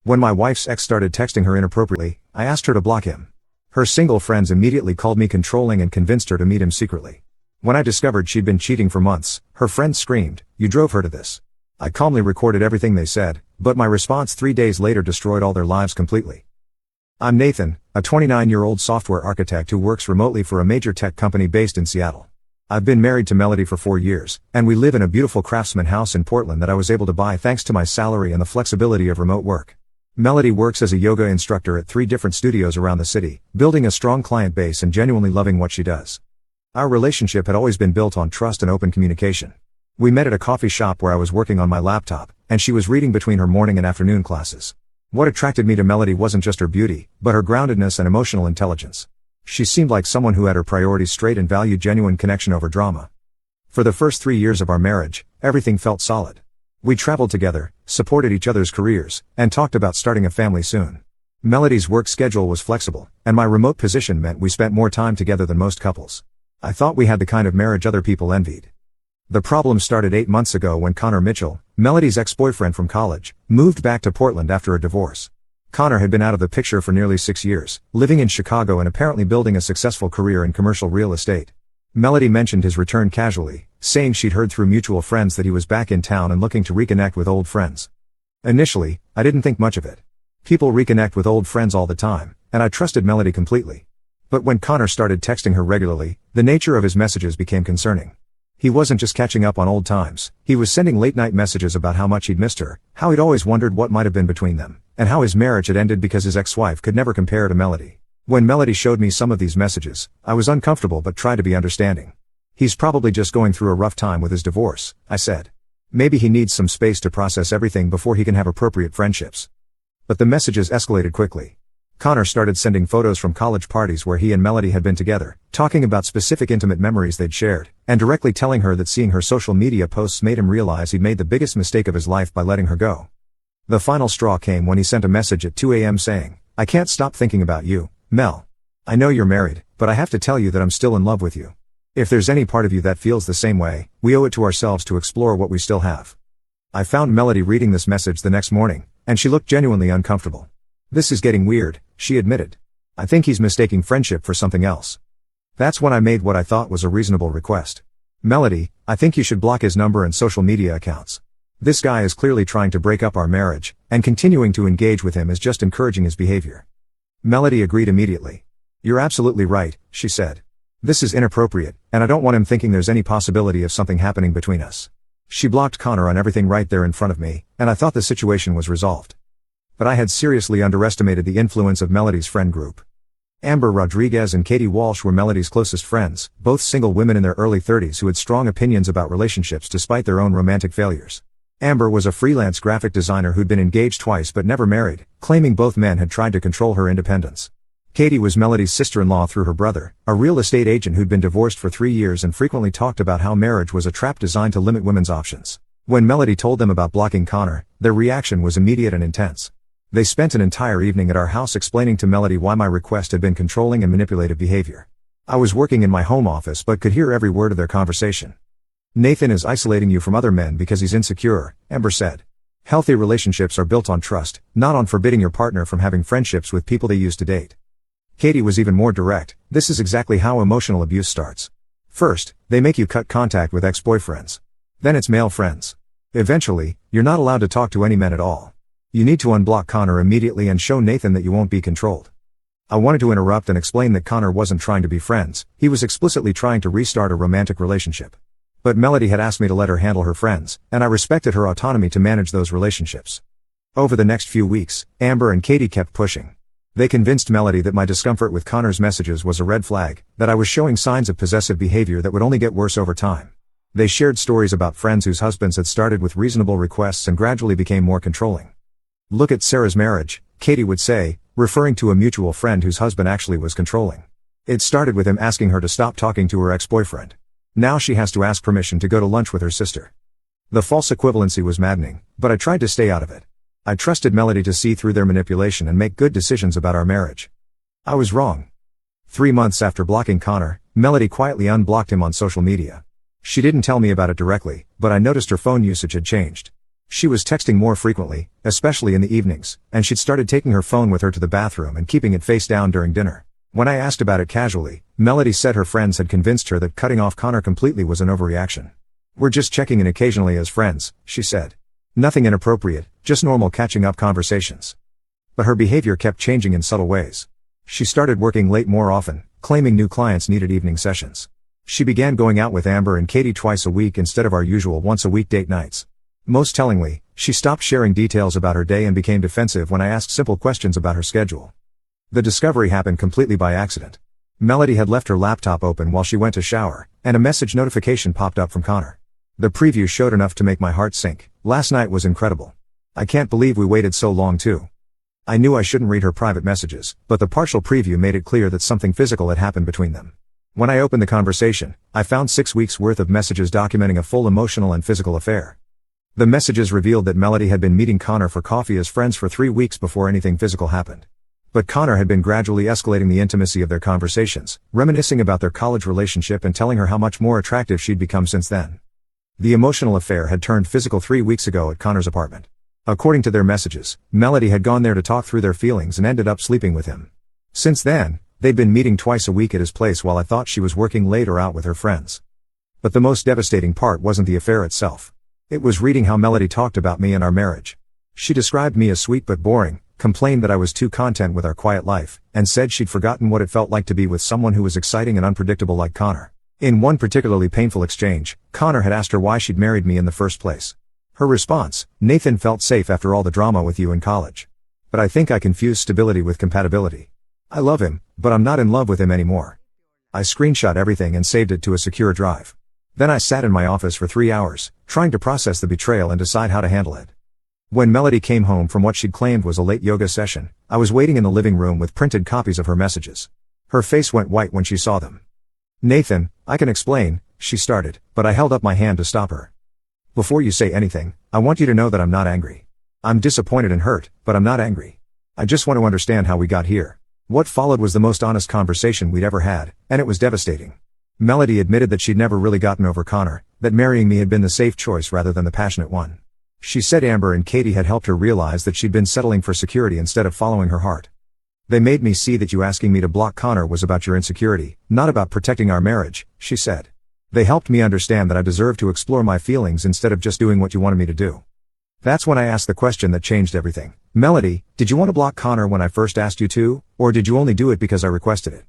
When my wife's ex started texting her inappropriately, I asked her to block him. Her single friends immediately called me controlling and convinced her to meet him secretly. When I discovered she'd been cheating for months, her friends screamed, "You drove her to this." I calmly recorded everything they said, but my response 3 days later destroyed all their lives completely. I'm Nathan, a 29-year-old software architect who works remotely for a major tech company based in Seattle. I've been married to Melody for 4 years, and we live in a beautiful craftsman house in Portland that I was able to buy thanks to my salary and the flexibility of remote work. Melody works as a yoga instructor at 3 different studios around the city, building a strong client base and genuinely loving what she does. Our relationship had always been built on trust and open communication. We met at a coffee shop where I was working on my laptop, and she was reading between her morning and afternoon classes. What attracted me to Melody wasn't just her beauty, but her groundedness and emotional intelligence. She seemed like someone who had her priorities straight and valued genuine connection over drama. For the first 3 years of our marriage, everything felt solid. We traveled together, supported each other's careers, and talked about starting a family soon. Melody's work schedule was flexible, and my remote position meant we spent more time together than most couples. I thought we had the kind of marriage other people envied. The problem started 8 months ago when Connor Mitchell, Melody's ex-boyfriend from college, moved back to Portland after a divorce. Connor had been out of the picture for nearly 6 years, living in Chicago and apparently building a successful career in commercial real estate. Melody mentioned his return casually, saying she'd heard through mutual friends that he was back in town and looking to reconnect with old friends. Initially, I didn't think much of it. People reconnect with old friends all the time, and I trusted Melody completely. But when Connor started texting her regularly, the nature of his messages became concerning. He wasn't just catching up on old times, he was sending late-night messages about how much he'd missed her, how he'd always wondered what might have been between them, and how his marriage had ended because his ex-wife could never compare to Melody. When Melody showed me some of these messages, I was uncomfortable but tried to be understanding. "He's probably just going through a rough time with his divorce," I said. "Maybe he needs some space to process everything before he can have appropriate friendships." But the messages escalated quickly. Connor started sending photos from college parties where he and Melody had been together, talking about specific intimate memories they'd shared, and directly telling her that seeing her social media posts made him realize he'd made the biggest mistake of his life by letting her go. The final straw came when he sent a message at 2 a.m. saying, "I can't stop thinking about you, Mel. I know you're married, but I have to tell you that I'm still in love with you. If there's any part of you that feels the same way, we owe it to ourselves to explore what we still have." I found Melody reading this message the next morning, and she looked genuinely uncomfortable. "This is getting weird," she admitted. "I think he's mistaking friendship for something else." That's when I made what I thought was a reasonable request. "Melody, I think you should block his number and social media accounts. This guy is clearly trying to break up our marriage, and continuing to engage with him is just encouraging his behavior." Melody agreed immediately. "You're absolutely right," she said. "This is inappropriate, and I don't want him thinking there's any possibility of something happening between us." She blocked Connor on everything right there in front of me, and I thought the situation was resolved. But I had seriously underestimated the influence of Melody's friend group. Amber Rodriguez and Katie Walsh were Melody's closest friends, both single women in their early 30s who had strong opinions about relationships despite their own romantic failures. Amber was a freelance graphic designer who'd been engaged twice but never married, claiming both men had tried to control her independence. Katie was Melody's sister-in-law through her brother, a real estate agent who'd been divorced for 3 years and frequently talked about how marriage was a trap designed to limit women's options. When Melody told them about blocking Connor, their reaction was immediate and intense. They spent an entire evening at our house explaining to Melody why my request had been controlling and manipulative behavior. I was working in my home office but could hear every word of their conversation. "Nathan is isolating you from other men because he's insecure," Amber said. "Healthy relationships are built on trust, not on forbidding your partner from having friendships with people they used to date." Katie was even more direct. "This is exactly how emotional abuse starts. First, they make you cut contact with ex-boyfriends. Then it's male friends. Eventually, you're not allowed to talk to any men at all. You need to unblock Connor immediately and show Nathan that you won't be controlled." I wanted to interrupt and explain that Connor wasn't trying to be friends, he was explicitly trying to restart a romantic relationship. But Melody had asked me to let her handle her friends, and I respected her autonomy to manage those relationships. Over the next few weeks, Amber and Katie kept pushing. They convinced Melody that my discomfort with Connor's messages was a red flag, that I was showing signs of possessive behavior that would only get worse over time. They shared stories about friends whose husbands had started with reasonable requests and gradually became more controlling. "Look at Sarah's marriage," Katie would say, referring to a mutual friend whose husband actually was controlling. "It started with him asking her to stop talking to her ex-boyfriend. Now she has to ask permission to go to lunch with her sister." The false equivalency was maddening, but I tried to stay out of it. I trusted Melody to see through their manipulation and make good decisions about our marriage. I was wrong. 3 months after blocking Connor, Melody quietly unblocked him on social media. She didn't tell me about it directly, but I noticed her phone usage had changed. She was texting more frequently, especially in the evenings, and she'd started taking her phone with her to the bathroom and keeping it face down during dinner. When I asked about it casually, Melody said her friends had convinced her that cutting off Connor completely was an overreaction. "We're just checking in occasionally as friends," she said. "Nothing inappropriate, just normal catching up conversations." But her behavior kept changing in subtle ways. She started working late more often, claiming new clients needed evening sessions. She began going out with Amber and Katie twice a week instead of our usual once-a-week date nights. Most tellingly, she stopped sharing details about her day and became defensive when I asked simple questions about her schedule. The discovery happened completely by accident. Melody had left her laptop open while she went to shower, and a message notification popped up from Connor. The preview showed enough to make my heart sink. "Last night was incredible. I can't believe we waited so long too." I knew I shouldn't read her private messages, but the partial preview made it clear that something physical had happened between them. When I opened the conversation, I found 6 weeks' worth of messages documenting a full emotional and physical affair. The messages revealed that Melody had been meeting Connor for coffee as friends for 3 weeks before anything physical happened. But Connor had been gradually escalating the intimacy of their conversations, reminiscing about their college relationship and telling her how much more attractive she'd become since then. The emotional affair had turned physical 3 weeks ago at Connor's apartment. According to their messages, Melody had gone there to talk through their feelings and ended up sleeping with him. Since then, they'd been meeting twice a week at his place while I thought she was working late or out with her friends. But the most devastating part wasn't the affair itself. It was reading how Melody talked about me and our marriage. She described me as sweet but boring, complained that I was too content with our quiet life, and said she'd forgotten what it felt like to be with someone who was exciting and unpredictable like Connor. In one particularly painful exchange, Connor had asked her why she'd married me in the first place. Her response: "Nathan felt safe after all the drama with you in college. But I think I confused stability with compatibility. I love him, but I'm not in love with him anymore." I screenshot everything and saved it to a secure drive. Then I sat in my office for 3 hours, trying to process the betrayal and decide how to handle it. When Melody came home from what she'd claimed was a late yoga session, I was waiting in the living room with printed copies of her messages. Her face went white when she saw them. "Nathan, I can explain," she started, but I held up my hand to stop her. "Before you say anything, I want you to know that I'm not angry. I'm disappointed and hurt, but I'm not angry. I just want to understand how we got here." What followed was the most honest conversation we'd ever had, and it was devastating. Melody admitted that she'd never really gotten over Connor, that marrying me had been the safe choice rather than the passionate one. She said Amber and Katie had helped her realize that she'd been settling for security instead of following her heart. "They made me see that you asking me to block Connor was about your insecurity, not about protecting our marriage," she said. "They helped me understand that I deserved to explore my feelings instead of just doing what you wanted me to do." That's when I asked the question that changed everything. "Melody, did you want to block Connor when I first asked you to, or did you only do it because I requested it?"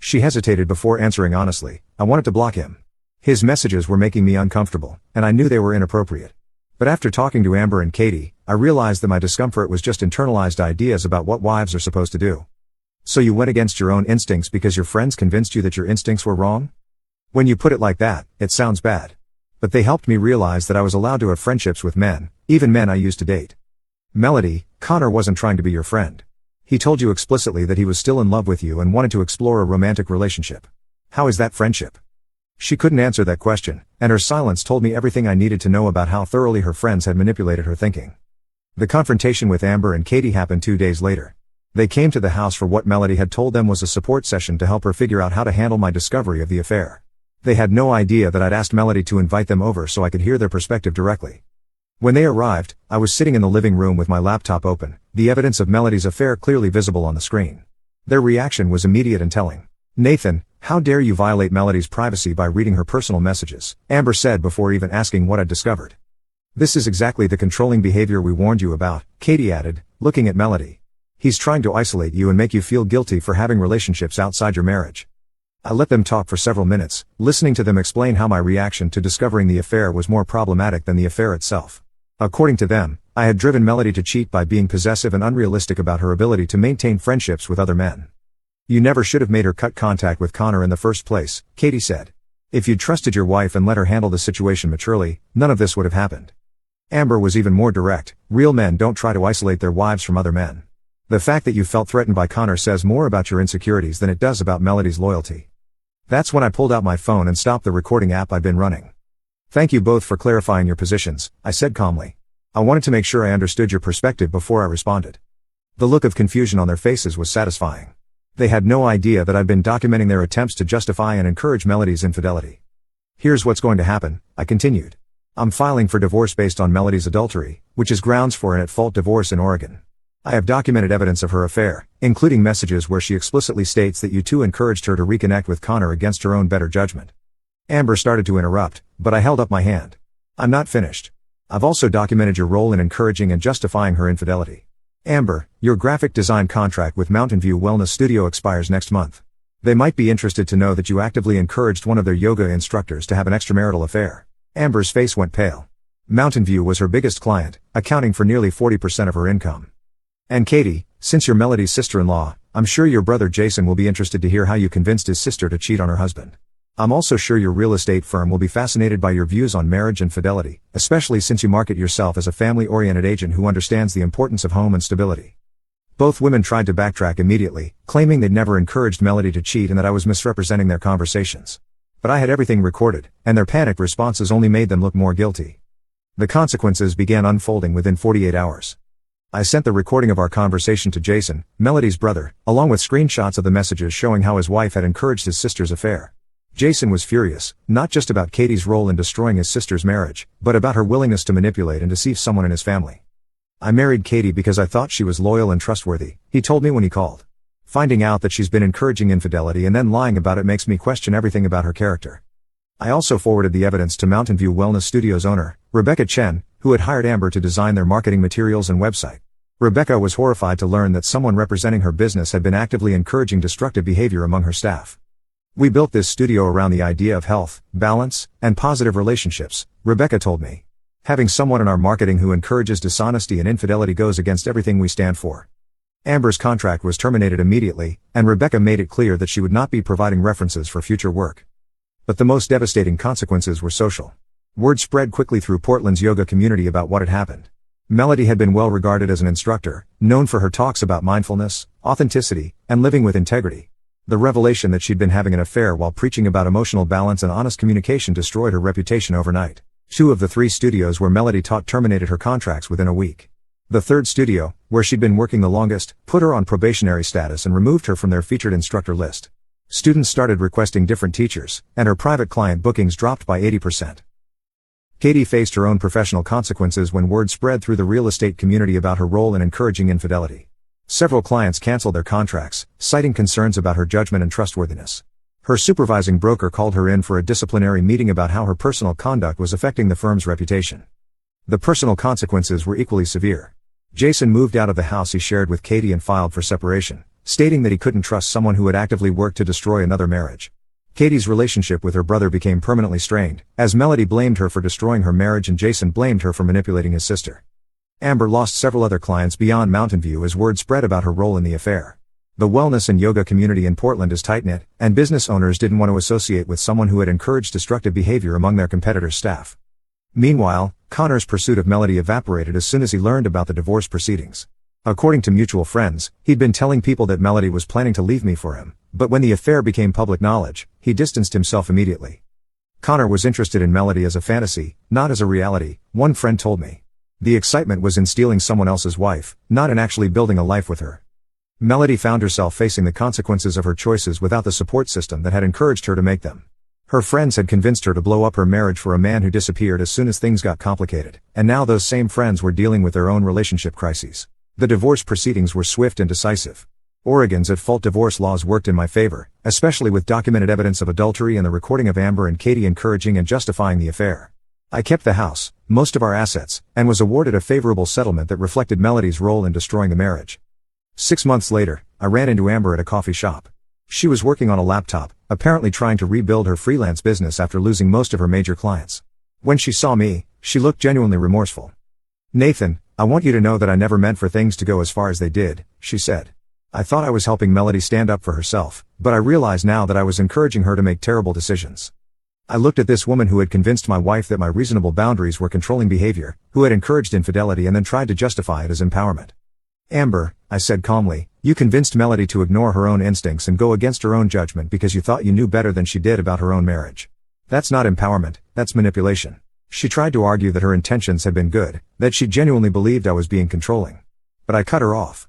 She hesitated before answering honestly. "I wanted to block him. His messages were making me uncomfortable, and I knew they were inappropriate. But after talking to Amber and Katie, I realized that my discomfort was just internalized ideas about what wives are supposed to do." "So you went against your own instincts because your friends convinced you that your instincts were wrong?" When you put it like that, it sounds bad. But they helped me realize that I was allowed to have friendships with men, even men I used to date. "Melody, Connor wasn't trying to be your friend. He told you explicitly that he was still in love with you and wanted to explore a romantic relationship. How is that friendship?" She couldn't answer that question, and her silence told me everything I needed to know about how thoroughly her friends had manipulated her thinking. The confrontation with Amber and Katie happened 2 days later. They came to the house for what Melody had told them was a support session to help her figure out how to handle my discovery of the affair. They had no idea that I'd asked Melody to invite them over so I could hear their perspective directly. When they arrived, I was sitting in the living room with my laptop open, the evidence of Melody's affair clearly visible on the screen. Their reaction was immediate and telling. "Nathan, how dare you violate Melody's privacy by reading her personal messages," Amber said before even asking what I'd discovered. "This is exactly the controlling behavior we warned you about," Katie added, looking at Melody. "He's trying to isolate you and make you feel guilty for having relationships outside your marriage." I let them talk for several minutes, listening to them explain how my reaction to discovering the affair was more problematic than the affair itself. According to them, I had driven Melody to cheat by being possessive and unrealistic about her ability to maintain friendships with other men. "You never should have made her cut contact with Connor in the first place," Katie said. "If you'd trusted your wife and let her handle the situation maturely, none of this would have happened." Amber was even more direct. "Real men don't try to isolate their wives from other men. The fact that you felt threatened by Connor says more about your insecurities than it does about Melody's loyalty." That's when I pulled out my phone and stopped the recording app I'd been running. "Thank you both for clarifying your positions," I said calmly. "I wanted to make sure I understood your perspective before I responded." The look of confusion on their faces was satisfying. They had no idea that I'd been documenting their attempts to justify and encourage Melody's infidelity. "Here's what's going to happen," I continued. I'm filing for divorce based on Melody's adultery, which is grounds for an at-fault divorce in Oregon. I have documented evidence of her affair, including messages where she explicitly states that you two encouraged her to reconnect with Connor against her own better judgment. Amber started to interrupt, but I held up my hand. I'm not finished. I've also documented your role in encouraging and justifying her infidelity. Amber, your graphic design contract with Mountain View Wellness Studio expires next month. They might be interested to know that you actively encouraged one of their yoga instructors to have an extramarital affair. Amber's face went pale. Mountain View was her biggest client, accounting for nearly 40% of her income. And Katie, since you're Melody's sister-in-law, I'm sure your brother Jason will be interested to hear how you convinced his sister to cheat on her husband. I'm also sure your real estate firm will be fascinated by your views on marriage and fidelity, especially since you market yourself as a family-oriented agent who understands the importance of home and stability. Both women tried to backtrack immediately, claiming they'd never encouraged Melody to cheat and that I was misrepresenting their conversations. But I had everything recorded, and their panicked responses only made them look more guilty. The consequences began unfolding within 48 hours. I sent the recording of our conversation to Jason, Melody's brother, along with screenshots of the messages showing how his wife had encouraged his sister's affair. Jason was furious, not just about Katie's role in destroying his sister's marriage, but about her willingness to manipulate and deceive someone in his family. I married Katie because I thought she was loyal and trustworthy, he told me when he called. Finding out that she's been encouraging infidelity and then lying about it makes me question everything about her character. I also forwarded the evidence to Mountain View Wellness Studios owner, Rebecca Chen, who had hired Amber to design their marketing materials and website. Rebecca was horrified to learn that someone representing her business had been actively encouraging destructive behavior among her staff. We built this studio around the idea of health, balance, and positive relationships, Rebecca told me. Having someone in our marketing who encourages dishonesty and infidelity goes against everything we stand for. Amber's contract was terminated immediately, and Rebecca made it clear that she would not be providing references for future work. But the most devastating consequences were social. Word spread quickly through Portland's yoga community about what had happened. Melody had been well regarded as an instructor, known for her talks about mindfulness, authenticity, and living with integrity. The revelation that she'd been having an affair while preaching about emotional balance and honest communication destroyed her reputation overnight. 2 of the 3 studios where Melody taught terminated her contracts within a week. The 3rd studio, where she'd been working the longest, put her on probationary status and removed her from their featured instructor list. Students started requesting different teachers, and her private client bookings dropped by 80%. Katie faced her own professional consequences when word spread through the real estate community about her role in encouraging infidelity. Several clients canceled their contracts, citing concerns about her judgment and trustworthiness. Her supervising broker called her in for a disciplinary meeting about how her personal conduct was affecting the firm's reputation. The personal consequences were equally severe. Jason moved out of the house he shared with Katie and filed for separation, stating that he couldn't trust someone who had actively worked to destroy another marriage. Katie's relationship with her brother became permanently strained, as Melody blamed her for destroying her marriage and Jason blamed her for manipulating his sister. Amber lost several other clients beyond Mountain View as word spread about her role in the affair. The wellness and yoga community in Portland is tight-knit, and business owners didn't want to associate with someone who had encouraged destructive behavior among their competitors' staff. Meanwhile, Connor's pursuit of Melody evaporated as soon as he learned about the divorce proceedings. According to mutual friends, he'd been telling people that Melody was planning to leave me for him, but when the affair became public knowledge, he distanced himself immediately. Connor was interested in Melody as a fantasy, not as a reality, one friend told me. The excitement was in stealing someone else's wife, not in actually building a life with her. Melody found herself facing the consequences of her choices without the support system that had encouraged her to make them. Her friends had convinced her to blow up her marriage for a man who disappeared as soon as things got complicated, and now those same friends were dealing with their own relationship crises. The divorce proceedings were swift and decisive. Oregon's at-fault divorce laws worked in my favor, especially with documented evidence of adultery and the recording of Amber and Katie encouraging and justifying the affair. I kept the house, most of our assets, and was awarded a favorable settlement that reflected Melody's role in destroying the marriage. 6 months later, I ran into Amber at a coffee shop. She was working on a laptop, apparently trying to rebuild her freelance business after losing most of her major clients. When she saw me, she looked genuinely remorseful. "Nathan, I want you to know that I never meant for things to go as far as they did," she said. "I thought I was helping Melody stand up for herself, but I realize now that I was encouraging her to make terrible decisions. I looked at this woman who had convinced my wife that my reasonable boundaries were controlling behavior, who had encouraged infidelity and then tried to justify it as empowerment. Amber," I said calmly, "you convinced Melody to ignore her own instincts and go against her own judgment because you thought you knew better than she did about her own marriage. That's not empowerment, that's manipulation." She tried to argue that her intentions had been good, that she genuinely believed I was being controlling. But I cut her off.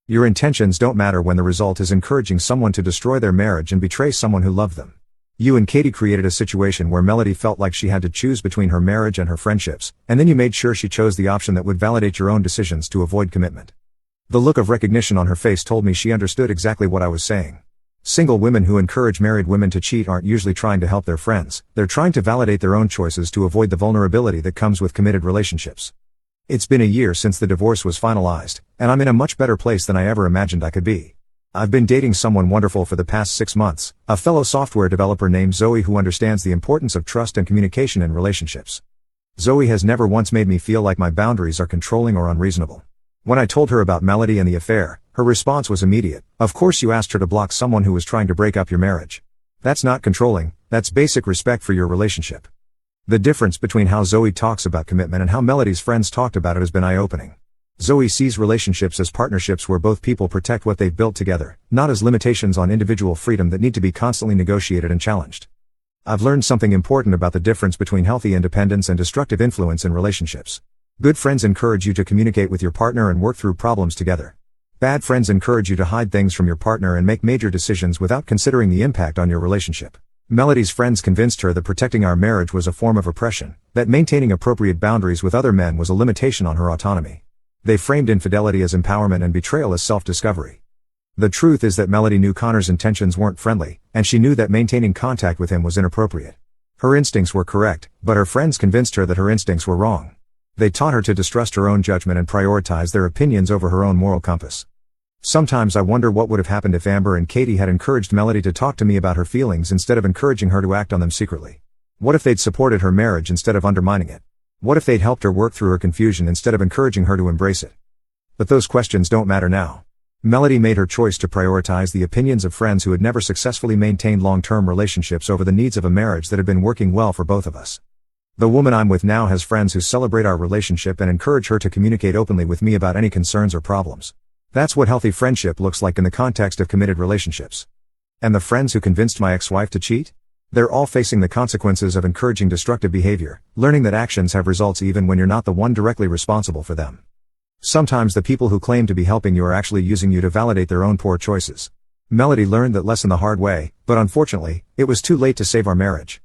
"Your intentions don't matter when the result is encouraging someone to destroy their marriage and betray someone who loved them. You and Katie created a situation where Melody felt like she had to choose between her marriage and her friendships, and then you made sure she chose the option that would validate your own decisions to avoid commitment. The look of recognition on her face told me she understood exactly what I was saying. Single women who encourage married women to cheat aren't usually trying to help their friends, they're trying to validate their own choices to avoid the vulnerability that comes with committed relationships. It's been a year since the divorce was finalized, and I'm in a much better place than I ever imagined I could be. I've been dating someone wonderful for the past 6 months, a fellow software developer named Zoe who understands the importance of trust and communication in relationships. Zoe has never once made me feel like my boundaries are controlling or unreasonable. When I told her about Melody and the affair, her response was immediate. Of course you asked her to block someone who was trying to break up your marriage. That's not controlling, that's basic respect for your relationship. The difference between how Zoe talks about commitment and how Melody's friends talked about it has been eye-opening. Zoe sees relationships as partnerships where both people protect what they've built together, not as limitations on individual freedom that need to be constantly negotiated and challenged. I've learned something important about the difference between healthy independence and destructive influence in relationships. Good friends encourage you to communicate with your partner and work through problems together. Bad friends encourage you to hide things from your partner and make major decisions without considering the impact on your relationship. Melody's friends convinced her that protecting our marriage was a form of oppression, that maintaining appropriate boundaries with other men was a limitation on her autonomy. They framed infidelity as empowerment and betrayal as self-discovery. The truth is that Melody knew Connor's intentions weren't friendly, and she knew that maintaining contact with him was inappropriate. Her instincts were correct, but her friends convinced her that her instincts were wrong. They taught her to distrust her own judgment and prioritize their opinions over her own moral compass. Sometimes I wonder what would have happened if Amber and Katie had encouraged Melody to talk to me about her feelings instead of encouraging her to act on them secretly. What if they'd supported her marriage instead of undermining it? What if they'd helped her work through her confusion instead of encouraging her to embrace it? But those questions don't matter now. Melody made her choice to prioritize the opinions of friends who had never successfully maintained long-term relationships over the needs of a marriage that had been working well for both of us. The woman I'm with now has friends who celebrate our relationship and encourage her to communicate openly with me about any concerns or problems. That's what healthy friendship looks like in the context of committed relationships. And the friends who convinced my ex-wife to cheat? They're all facing the consequences of encouraging destructive behavior, learning that actions have results even when you're not the one directly responsible for them. Sometimes the people who claim to be helping you are actually using you to validate their own poor choices. Melody learned that lesson the hard way, but unfortunately, it was too late to save our marriage.